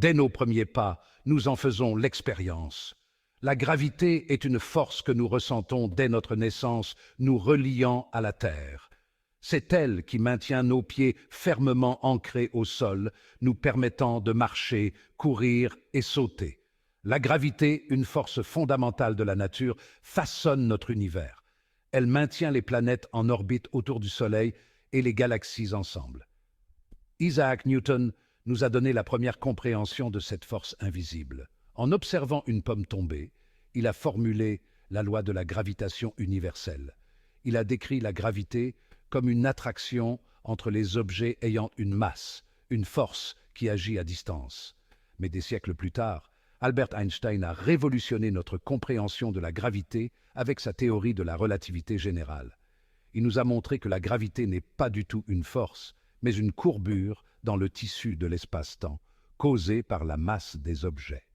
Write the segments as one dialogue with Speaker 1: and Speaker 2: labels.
Speaker 1: Dès nos premiers pas, nous en faisons l'expérience. La gravité est une force que nous ressentons dès notre naissance, nous reliant à la Terre. C'est elle qui maintient nos pieds fermement ancrés au sol, nous permettant de marcher, courir et sauter. La gravité, une force fondamentale de la nature, façonne notre univers. Elle maintient les planètes en orbite autour du Soleil et les galaxies ensemble. Isaac Newton nous a donné la première compréhension de cette force invisible. En observant une pomme tomber, il a formulé la loi de la gravitation universelle. Il a décrit la gravité comme une attraction entre les objets ayant une masse, une force qui agit à distance. Mais des siècles plus tard, Albert Einstein a révolutionné notre compréhension de la gravité avec sa théorie de la relativité générale. Il nous a montré que la gravité n'est pas du tout une force, mais une courbure dans le tissu de l'espace-temps, causée par la masse des objets.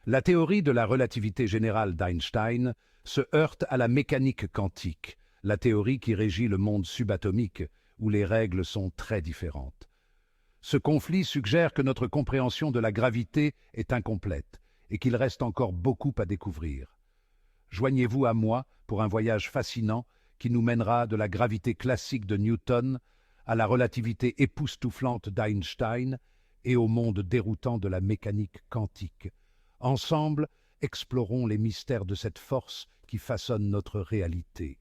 Speaker 1: La théorie de la relativité générale d'Einstein se heurte à la mécanique quantique, la théorie qui régit le monde subatomique, où les règles sont très différentes. Ce conflit suggère que notre compréhension de la gravité est incomplète et qu'il reste encore beaucoup à découvrir. Joignez-vous à moi pour un voyage fascinant qui nous mènera de la gravité classique de Newton à la relativité époustouflante d'Einstein et au monde déroutant de la mécanique quantique. Ensemble, explorons les mystères de cette force qui façonne notre réalité.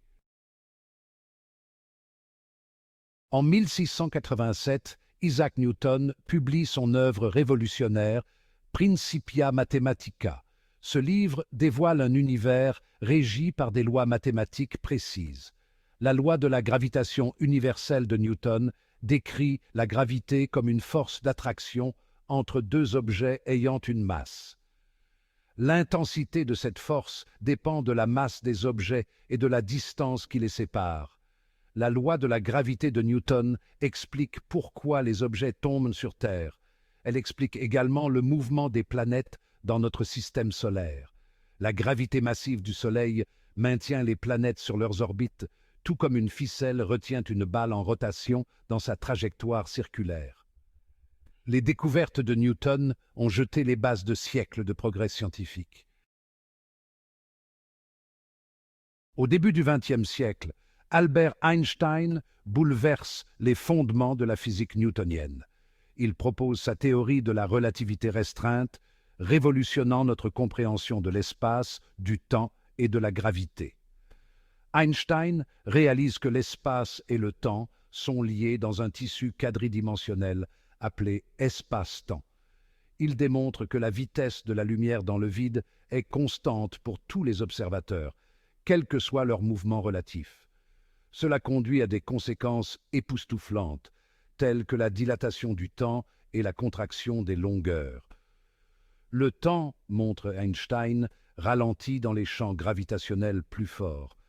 Speaker 1: En 1687, Isaac Newton publie son œuvre révolutionnaire Principia Mathematica. Ce livre dévoile un univers régi par des lois mathématiques précises. La loi de la gravitation universelle de Newton décrit la gravité comme une force d'attraction entre deux objets ayant une masse. L'intensité de cette force dépend de la masse des objets et de la distance qui les sépare. La loi de la gravité de Newton explique pourquoi les objets tombent sur Terre. Elle explique également le mouvement des planètes dans notre système solaire. La gravité massive du Soleil maintient les planètes sur leurs orbites, tout comme une ficelle retient une balle en rotation dans sa trajectoire circulaire. Les découvertes de Newton ont jeté les bases de siècles de progrès scientifiques. Au début du XXe siècle, Albert Einstein bouleverse les fondements de la physique newtonienne. Il propose sa théorie de la relativité restreinte, révolutionnant notre compréhension de l'espace, du temps et de la gravité. Einstein réalise que l'espace et le temps sont liés dans un tissu quadridimensionnel appelé espace-temps. Il démontre que la vitesse de la lumière dans le vide est constante pour tous les observateurs, quel que soit leur mouvement relatif. Cela conduit à des conséquences époustouflantes, telles que la dilatation du temps et la contraction des longueurs. Le temps, montre Einstein, ralentit dans les champs gravitationnels plus forts.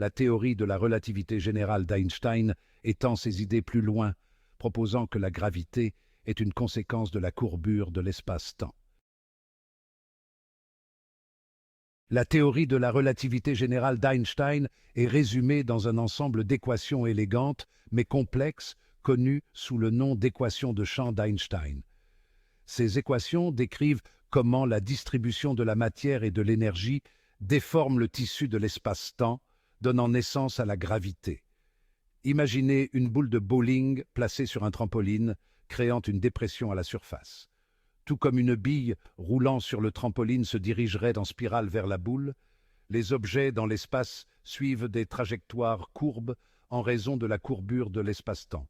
Speaker 1: La théorie de la relativité générale d'Einstein étend ses idées plus loin, proposant que la gravité est une conséquence de la courbure de l'espace-temps. La théorie de la relativité générale d'Einstein est résumée dans un ensemble d'équations élégantes mais complexes, connues sous le nom d'équations de champ d'Einstein. Ces équations décrivent comment la distribution de la matière et de l'énergie déforme le tissu de l'espace-temps, donnant naissance à la gravité. Imaginez une boule de bowling placée sur un trampoline, créant une dépression à la surface. Tout comme une bille roulant sur le trampoline se dirigerait en spirale vers la boule, les objets dans l'espace suivent des trajectoires courbes en raison de la courbure de l'espace-temps.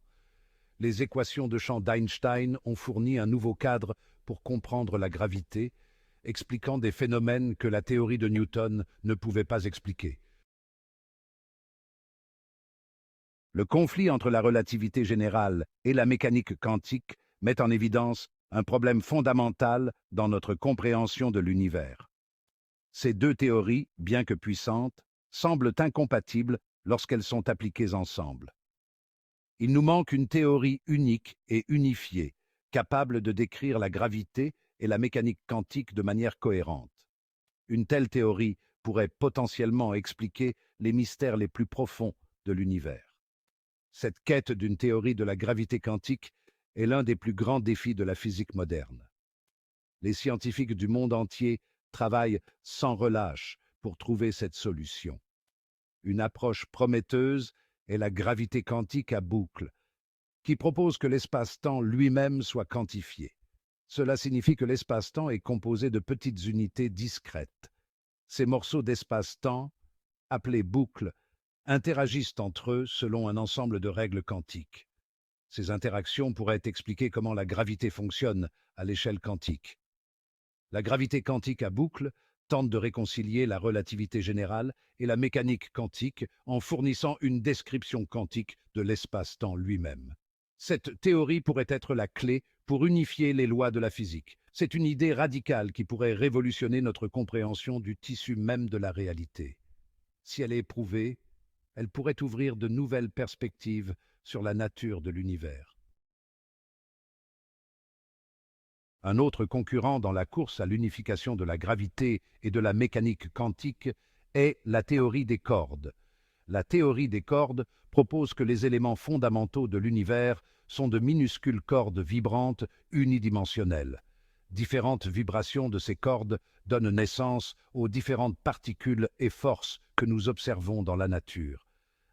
Speaker 1: Les équations de champ d'Einstein ont fourni un nouveau cadre pour comprendre la gravité, expliquant des phénomènes que la théorie de Newton ne pouvait pas expliquer. Le conflit entre la relativité générale et la mécanique quantique met en évidence un problème fondamental dans notre compréhension de l'univers. Ces deux théories, bien que puissantes, semblent incompatibles lorsqu'elles sont appliquées ensemble. Il nous manque une théorie unique et unifiée, capable de décrire la gravité et la mécanique quantique de manière cohérente. Une telle théorie pourrait potentiellement expliquer les mystères les plus profonds de l'univers. Cette quête d'une théorie de la gravité quantique est l'un des plus grands défis de la physique moderne. Les scientifiques du monde entier travaillent sans relâche pour trouver cette solution. Une approche prometteuse est la gravité quantique à boucle, qui propose que l'espace-temps lui-même soit quantifié. Cela signifie que l'espace-temps est composé de petites unités discrètes. Ces morceaux d'espace-temps, appelés boucles, interagissent entre eux selon un ensemble de règles quantiques. Ces interactions pourraient expliquer comment la gravité fonctionne à l'échelle quantique. La gravité quantique à boucle tente de réconcilier la relativité générale et la mécanique quantique en fournissant une description quantique de l'espace-temps lui-même. Cette théorie pourrait être la clé pour unifier les lois de la physique. C'est une idée radicale qui pourrait révolutionner notre compréhension du tissu même de la réalité. Si elle est prouvée, elle pourrait ouvrir de nouvelles perspectives sur la nature de l'univers. Un autre concurrent dans la course à l'unification de la gravité et de la mécanique quantique est la théorie des cordes. La théorie des cordes propose que les éléments fondamentaux de l'univers sont de minuscules cordes vibrantes unidimensionnelles. Différentes vibrations de ces cordes donnent naissance aux différentes particules et forces que nous observons dans la nature.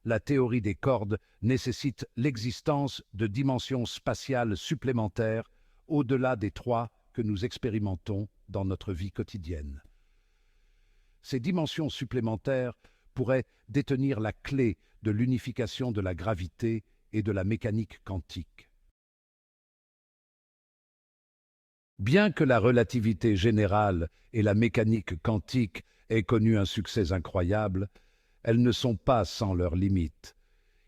Speaker 1: La théorie des cordes nécessite l'existence de dimensions spatiales supplémentaires au-delà des trois que nous expérimentons dans notre vie quotidienne. Ces dimensions supplémentaires pourraient détenir la clé de l'unification de la gravité et de la mécanique quantique. Bien que la relativité générale et la mécanique quantique aient connu un succès incroyable, elles ne sont pas sans leurs limites.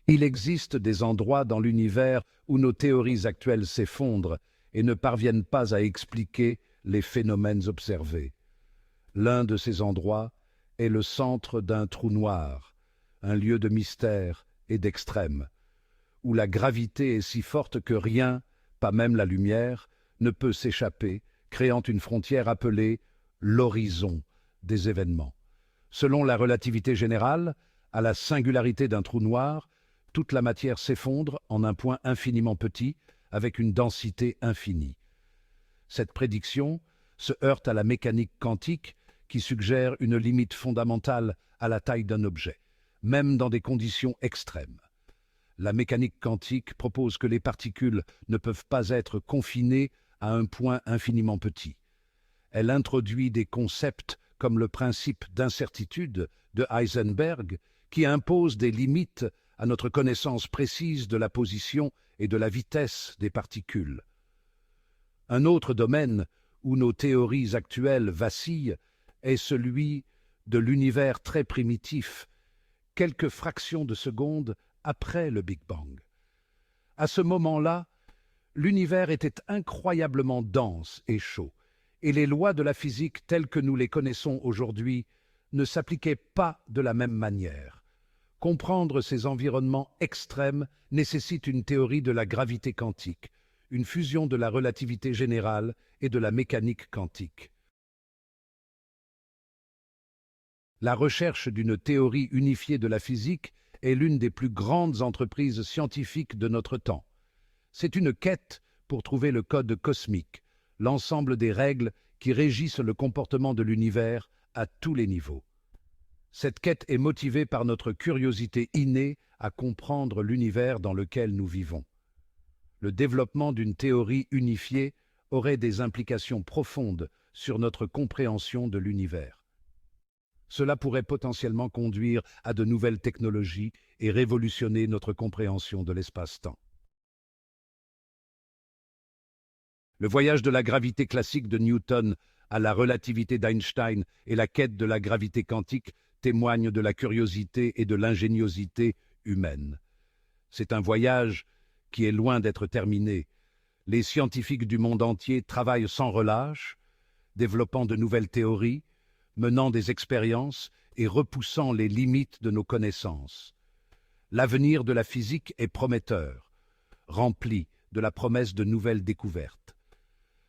Speaker 1: Il existe des endroits dans l'univers où nos théories actuelles s'effondrent et ne parviennent pas à expliquer les phénomènes observés. L'un de ces endroits est le centre d'un trou noir, un lieu de mystère et d'extrême, où la gravité est si forte que rien, pas même la lumière, ne peut s'échapper, créant une frontière appelée l'horizon des événements. Selon la relativité générale, à la singularité d'un trou noir, toute la matière s'effondre en un point infiniment petit, avec une densité infinie. Cette prédiction se heurte à la mécanique quantique qui suggère une limite fondamentale à la taille d'un objet, même dans des conditions extrêmes. La mécanique quantique propose que les particules ne peuvent pas être confinées à un point infiniment petit. Elle introduit des concepts comme le principe d'incertitude de Heisenberg qui impose des limites à notre connaissance précise de la position et de la vitesse des particules. Un autre domaine où nos théories actuelles vacillent est celui de l'univers très primitif, quelques fractions de secondes après le Big Bang. À ce moment-là, l'univers était incroyablement dense et chaud, et les lois de la physique telles que nous les connaissons aujourd'hui ne s'appliquaient pas de la même manière. Comprendre ces environnements extrêmes nécessite une théorie de la gravité quantique, une fusion de la relativité générale et de la mécanique quantique. La recherche d'une théorie unifiée de la physique est l'une des plus grandes entreprises scientifiques de notre temps. C'est une quête pour trouver le code cosmique, l'ensemble des règles qui régissent le comportement de l'univers à tous les niveaux. Cette quête est motivée par notre curiosité innée à comprendre l'univers dans lequel nous vivons. Le développement d'une théorie unifiée aurait des implications profondes sur notre compréhension de l'univers. Cela pourrait potentiellement conduire à de nouvelles technologies et révolutionner notre compréhension de l'espace-temps. Le voyage de la gravité classique de Newton à la relativité d'Einstein et la quête de la gravité quantique témoignent de la curiosité et de l'ingéniosité humaine. C'est un voyage qui est loin d'être terminé. Les scientifiques du monde entier travaillent sans relâche, développant de nouvelles théories, menant des expériences et repoussant les limites de nos connaissances. L'avenir de la physique est prometteur, rempli de la promesse de nouvelles découvertes.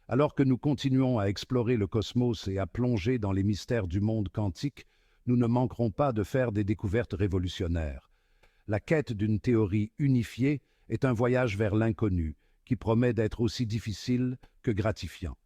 Speaker 1: Alors que nous continuons à explorer le cosmos et à plonger dans les mystères du monde quantique, nous ne manquerons pas de faire des découvertes révolutionnaires. La quête d'une théorie unifiée est un voyage vers l'inconnu, qui promet d'être aussi difficile que gratifiant.